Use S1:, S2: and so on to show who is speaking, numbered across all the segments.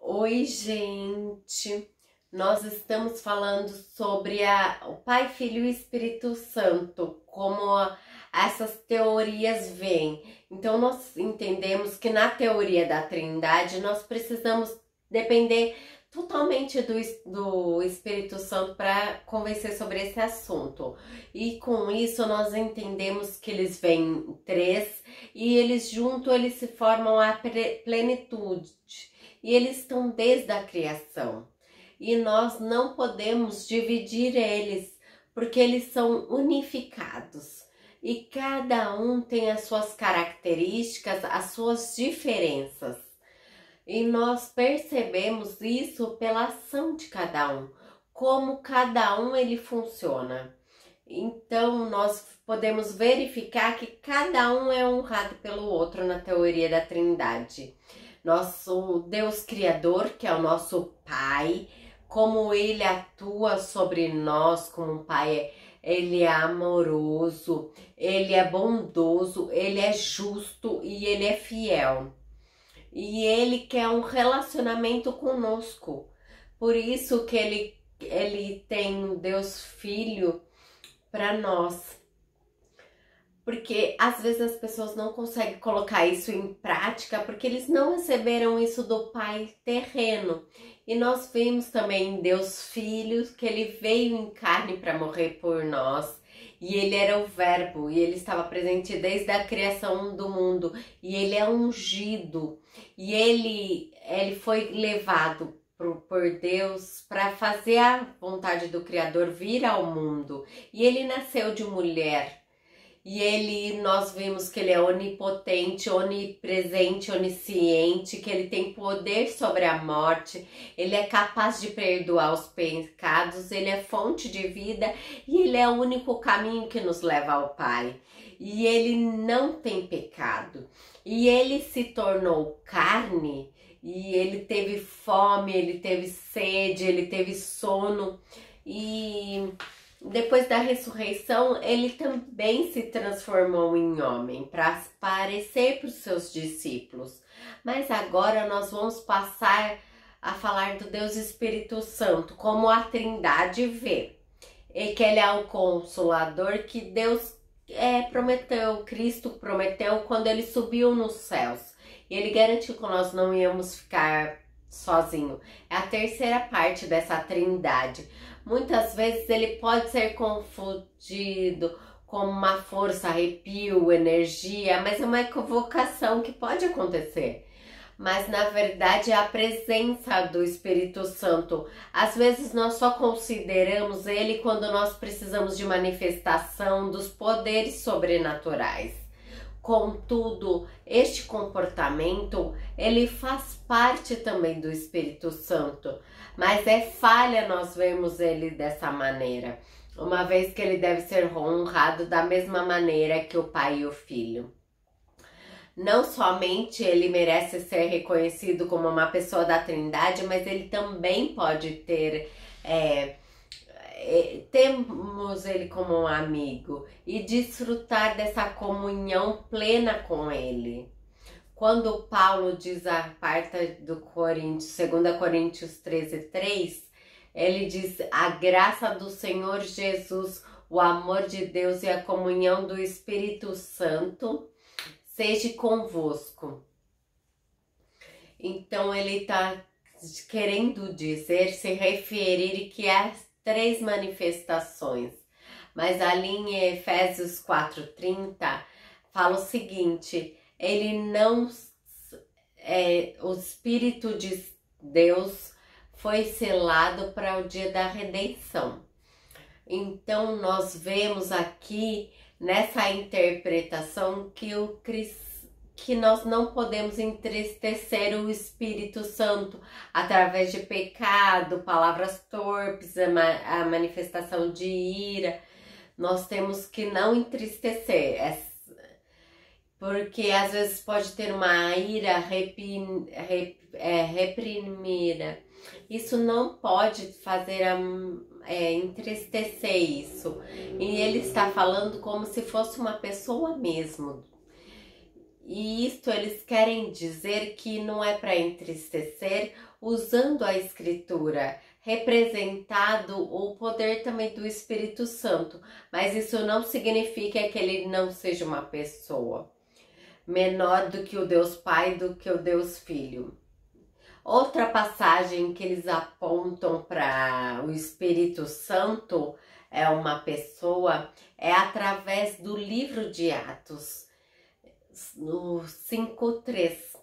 S1: Oi, gente! Nós estamos falando sobre o Pai, Filho e Espírito Santo, como essas teorias vêm. Então, nós entendemos que na teoria da Trindade nós precisamos depender totalmente do Espírito Santo para convencer sobre esse assunto. E com isso nós entendemos que eles vêm três e eles juntos eles se formam a plenitude. E eles estão desde a criação. E nós não podemos dividir eles, porque eles são unificados. E cada um tem as suas características, as suas diferenças. E nós percebemos isso pela ação de cada um, como cada um ele funciona. Então nós podemos verificar que cada um é honrado pelo outro na teoria da Trindade. Nosso Deus Criador, que é o nosso Pai, como Ele atua sobre nós como um Pai, Ele é amoroso, Ele é bondoso, Ele é justo e Ele é fiel. E Ele quer um relacionamento conosco. Por isso que Ele tem o Deus Filho para nós. Porque às vezes as pessoas não conseguem colocar isso em prática porque eles não receberam isso do Pai terreno. E nós vimos também Deus Filho, que Ele veio em carne para morrer por nós. E Ele era o Verbo, e Ele estava presente desde a criação do mundo. E Ele é ungido, e Ele foi levado por Deus para fazer a vontade do Criador vir ao mundo. E Ele nasceu de mulher. E nós vimos que Ele é onipotente, onipresente, onisciente, que Ele tem poder sobre a morte, Ele é capaz de perdoar os pecados, Ele é fonte de vida e Ele é o único caminho que nos leva ao Pai. E Ele não tem pecado. E Ele se tornou carne e Ele teve fome, Ele teve sede, Ele teve sono e depois da ressurreição, Ele também se transformou em homem para aparecer para os seus discípulos. Mas agora nós vamos passar a falar do Deus Espírito Santo, como a Trindade vê. E que Ele é o Consolador que Deus prometeu, Cristo prometeu quando Ele subiu nos céus. E Ele garantiu que nós não íamos ficar sozinho. É a terceira parte dessa Trindade. Muitas vezes ele pode ser confundido com uma força, arrepio, energia, mas é uma equivocação que pode acontecer. Mas na verdade é a presença do Espírito Santo. Às vezes nós só consideramos ele quando nós precisamos de manifestação dos poderes sobrenaturais. Contudo, este comportamento, ele faz parte também do Espírito Santo, mas é falha nós vermos ele dessa maneira, uma vez que ele deve ser honrado da mesma maneira que o Pai e o Filho. Não somente ele merece ser reconhecido como uma pessoa da Trindade, mas ele também pode ter... temos ele como um amigo e desfrutar dessa comunhão plena com ele. Quando Paulo diz a parte do Coríntios, 2 Coríntios 13:3, ele diz: a graça do Senhor Jesus, o amor de Deus e a comunhão do Espírito Santo seja convosco. Então ele está querendo dizer, se referir que as três manifestações, mas ali em Efésios 4:30 fala o seguinte: ele não, o Espírito de Deus foi selado para o dia da redenção. Então nós vemos aqui nessa interpretação que nós não podemos entristecer o Espírito Santo através de pecado, palavras torpes, a manifestação de ira. Nós temos que não entristecer, porque às vezes pode ter uma ira reprimida. Isso não pode fazer entristecer isso. E ele está falando como se fosse uma pessoa mesmo. E isto eles querem dizer que não é para entristecer, usando a Escritura, representado o poder também do Espírito Santo. Mas isso não significa que ele não seja uma pessoa menor do que o Deus Pai, do que o Deus Filho. Outra passagem que eles apontam para o Espírito Santo é uma pessoa, é através do livro de Atos, no 5:3.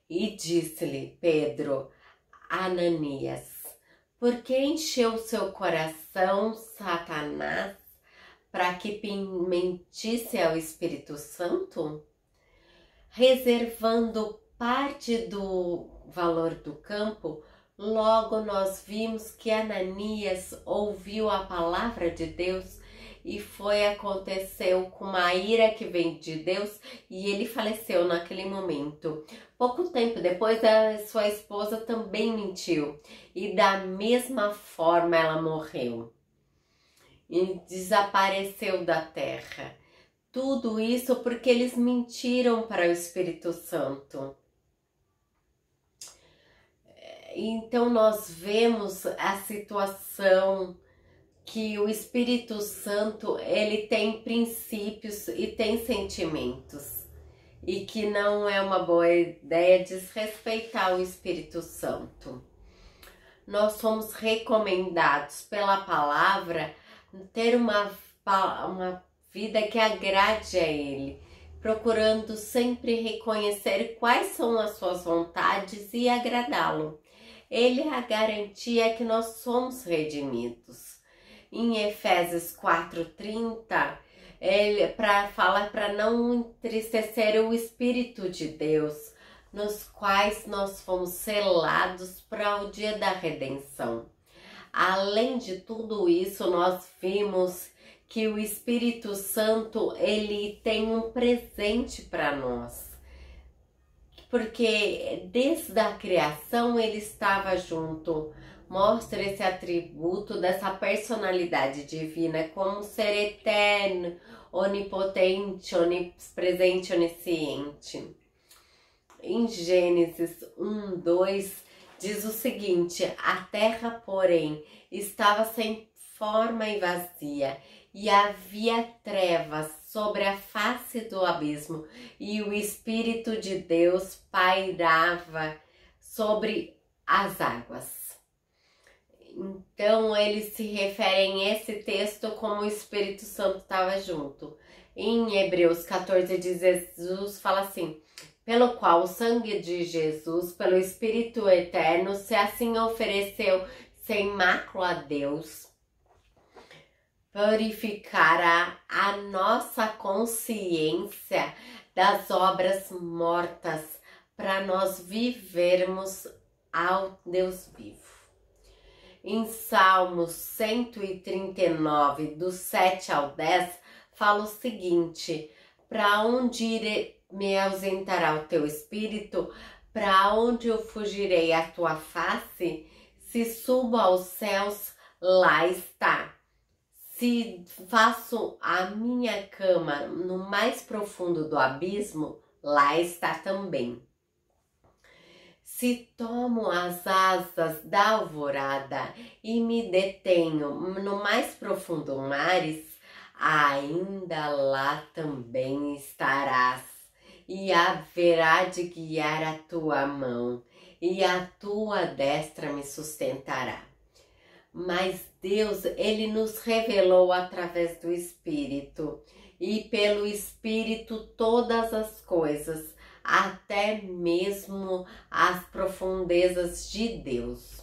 S1: E disse-lhe Pedro, Ananias, por que encheu seu coração Satanás para que mentisse ao Espírito Santo, reservando parte do valor do campo? Logo nós vimos que Ananias ouviu a palavra de Deus e aconteceu com uma ira que vem de Deus, e ele faleceu naquele momento. Pouco tempo depois, a sua esposa também mentiu, e da mesma forma ela morreu e desapareceu da terra. Tudo isso porque eles mentiram para o Espírito Santo. Então nós vemos a situação que o Espírito Santo, ele tem princípios e tem sentimentos, e que não é uma boa ideia desrespeitar o Espírito Santo. Nós somos recomendados pela palavra ter uma vida que agrade a Ele, procurando sempre reconhecer quais são as suas vontades e agradá-lo. Ele é a garantia que nós somos redimidos. Em Efésios 4:30, ele fala para não entristecer o Espírito de Deus, nos quais nós fomos selados para o dia da redenção. Além de tudo isso, nós vimos que o Espírito Santo, ele tem um presente para nós. Porque desde a criação ele estava junto. Mostra esse atributo dessa personalidade divina como ser eterno, onipotente, onipresente, onisciente. Em Gênesis 1:2 diz o seguinte: a terra, porém, estava sem forma e vazia, e havia trevas sobre a face do abismo, e o Espírito de Deus pairava sobre as águas. Então, eles se referem a esse texto como o Espírito Santo estava junto. Em Hebreus 14, Jesus fala assim: pelo qual o sangue de Jesus, pelo Espírito eterno, se assim ofereceu sem mácula a Deus, purificará a nossa consciência das obras mortas, para nós vivermos ao Deus vivo. Em Salmos 139, do 7 ao 10, fala o seguinte: para onde me ausentará o teu espírito? Para onde eu fugirei a tua face? Se subo aos céus, lá está. Se faço a minha cama no mais profundo do abismo, lá está também. Se tomo as asas da alvorada e me detenho no mais profundo mares, ainda lá também estarás, e haverá de guiar a tua mão, e a tua destra me sustentará. Mas Deus, ele nos revelou através do Espírito, e pelo Espírito todas as coisas, até mesmo as profundezas de Deus.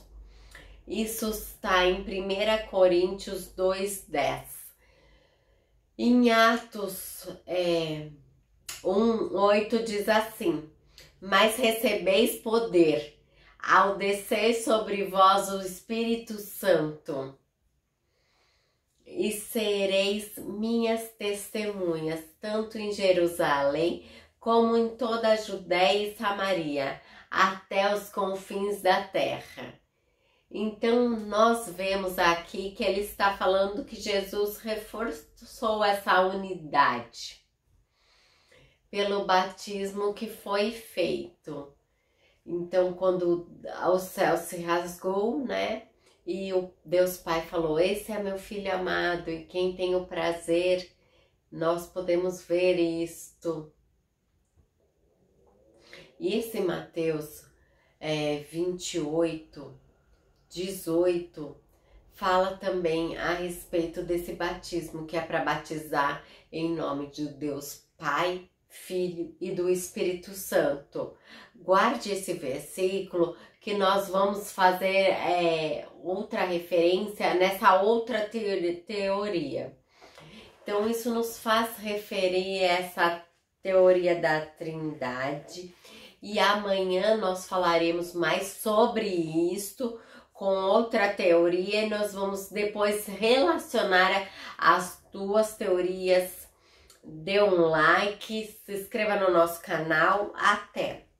S1: Isso está em 1 Coríntios 2:10. Em Atos 1:8 diz assim: mas recebeis poder ao descer sobre vós o Espírito Santo, e sereis minhas testemunhas, tanto em Jerusalém, como em toda a Judéia e Samaria, até os confins da terra. Então, nós vemos aqui que ele está falando que Jesus reforçou essa unidade. pelo batismo que foi feito. Então, quando o céu se rasgou, né? E o Deus Pai falou: esse é meu filho amado, e quem tem o prazer, nós podemos ver isto. E esse Mateus 28, 18, fala também a respeito desse batismo, que é para batizar em nome de Deus Pai, Filho e do Espírito Santo. Guarde esse versículo, que nós vamos fazer outra referência nessa outra teoria. Então, isso nos faz referir a essa teoria da Trindade. E amanhã nós falaremos mais sobre isto, com outra teoria, e nós vamos depois relacionar as duas teorias. Dê um like, se inscreva no nosso canal. Até!